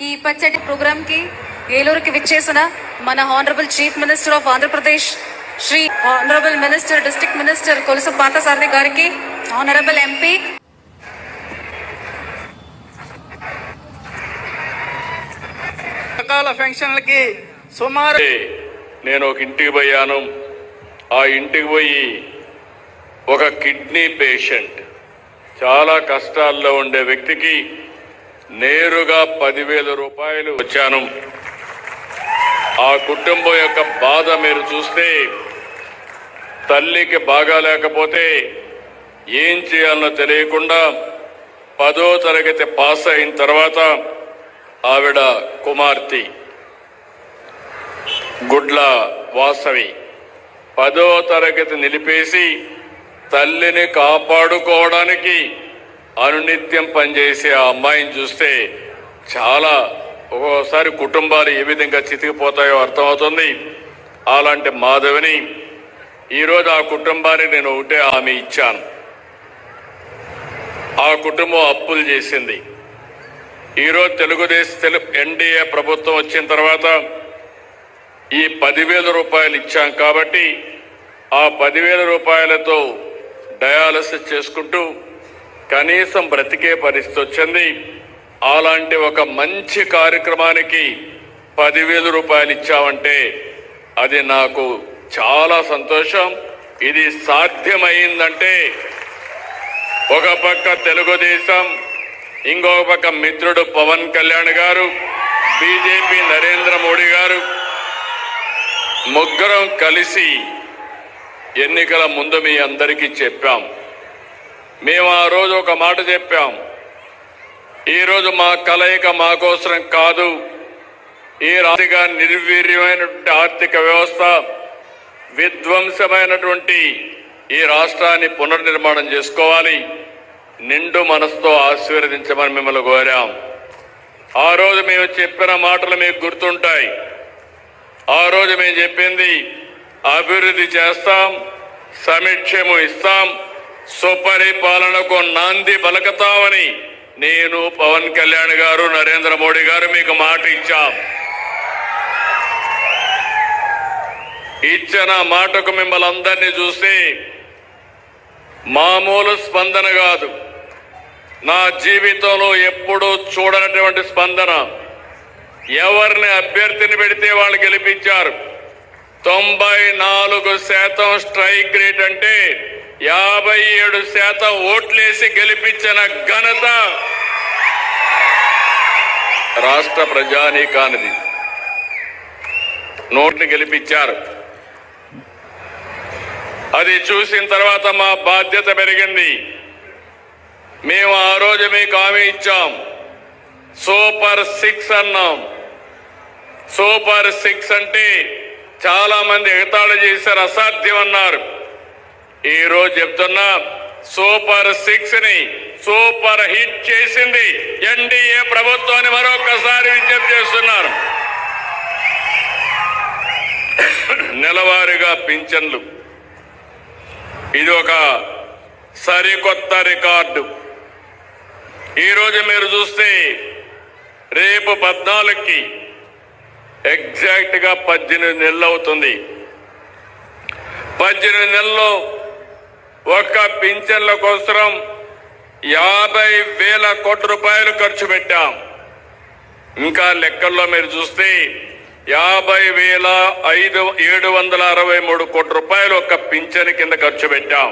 ఈ పచ్చటి ప్రోగ్రామ్ కి ఏలూరుకి విచ్చేసిన మన honourable chief minister of Andhra Pradesh Shri honourable minister district minister Kolusu Parthasarathy గారికి, హానరబుల్ ఎంపీ రకాల పెన్షన్లకి సుమారు నేను ఒక ఇంటికి పోయాను. ఆ ఇంటికి పోయి ఒక కిడ్నీ పేషెంట్, చాలా కష్టాల్లో ఉండే వ్యక్తికి నేరుగా 10,000 రూపాయలు వచ్చాను. ఆ కుటుంబం యొక్క బాధ మీరు చూస్తే, తల్లికి బాగా లేకపోతే ఏం చేయాలో తెలియకుండా 10వ తరగతి పాస్ అయిన తర్వాత ఆవిడ కుమార్తె గుడ్ల వాసవి 10వ తరగతి నిలిపేసి తల్లిని కాపాడుకోవడానికి అనునిత్యం పనిచేసే ఆ అమ్మాయిని చూస్తే చాలా ఒక్కోసారి కుటుంబాలు ఏ విధంగా చితికిపోతాయో అర్థమవుతుంది. అలాంటి మాధవిని ఈరోజు ఆ కుటుంబానికి నేను ఒకటే హామీ ఇచ్చాను. ఆ కుటుంబం అప్పులు చేసింది. ఈరోజు తెలుగుదేశం ఎన్డీఏ ప్రభుత్వం వచ్చిన తర్వాత ఈ 10,000 రూపాయలు ఇచ్చాం కాబట్టి ఆ 10,000 రూపాయలతో డయాలసిస్ చేసుకుంటూ కనీసం బ్రతికే పరిస్థితి వచ్చింది. అలాంటి ఒక మంచి కార్యక్రమానికి 10,000 రూపాయలు ఇచ్చామంటే అది నాకు చాలా సంతోషం. ఇది సాధ్యమైందంటే ఒక పక్క తెలుగుదేశం, ఇంకొక పక్క మిత్రుడు పవన్ కళ్యాణ్ గారు, బీజేపీ నరేంద్ర మోడీ గారు ముగ్గురం కలిసి ఎన్నికల ముందు మీ అందరికీ చెప్పాం. మేము ఆ రోజు ఒక మాట చెప్పాం. ఈరోజు మా కలయిక మా కోసం కాదు. ఈ రాష్ట్రంగా నిర్వీర్యమైనటువంటి ఆర్థిక వ్యవస్థ, విధ్వంసమైనటువంటి ఈ రాష్ట్రాన్ని పునర్నిర్మాణం చేసుకోవాలి. నిండు మనసుతో ఆశీర్వదించమని మిమ్మల్ని కోరాం. ఆ రోజు మేము చెప్పిన మాటలు మీకు గుర్తుంటాయి. ఆ రోజు మేము చెప్పింది అభివృద్ధి చేస్తాం, సమీక్షము ఇస్తాం, సుపరిపాలనకు నాంది పలకతామని నేను, పవన్ కళ్యాణ్ గారు, నరేంద్ర మోడీ గారు మీకు మాట ఇచ్చాం. ఇచ్చిన మాటకు మిమ్మల్ని అందరినీ చూస్తే మామూలు స్పందన కాదు, నా జీవితంలో ఎప్పుడూ చూడనటువంటి స్పందన. ఎవరిని అభ్యర్థిని పెడితే వాళ్ళు గెలిపించారు. 94% స్ట్రైక్ రేట్ అంటే 57% ఓట్లేసి గెలిపించిన ఘనత రాష్ట్ర ప్రజానీకానిది. నోట్ని గెలిపించారు. అది చూసిన తర్వాత మా బాధ్యత పెరిగింది. మేము ఆ రోజు మీకు హామీ ఇచ్చాం. సూపర్ 6 అన్నాం. సూపర్ 6 అంటే చాలా మంది ఎగతాళి చేశారు, అసాధ్యం అన్నారు. ఈ రోజు చెప్తున్నా, సూపర్ 6ని సూపర్ హిట్ చేసింది ఎన్డీఏ ప్రభుత్వాన్ని మరొకసారి విజ్ఞప్తి చేస్తున్నారు. నెలవారీగా పింఛన్లు, ఇది ఒక సరికొత్త రికార్డు. ఈరోజు మీరు చూస్తే రేపు 14కి ఎగ్జాక్ట్ గా 18 నెలలు అవుతుంది. 18 నెలల్లో ఒక్క పింఛన్ల కోసం 50,000 కోట్ల రూపాయలు ఖర్చు పెట్టాం. ఇంకా లెక్కల్లో మీరు చూస్తే 50,763 కోట్ల రూపాయలు ఒక్క పింఛన్ కింద ఖర్చు పెట్టాం.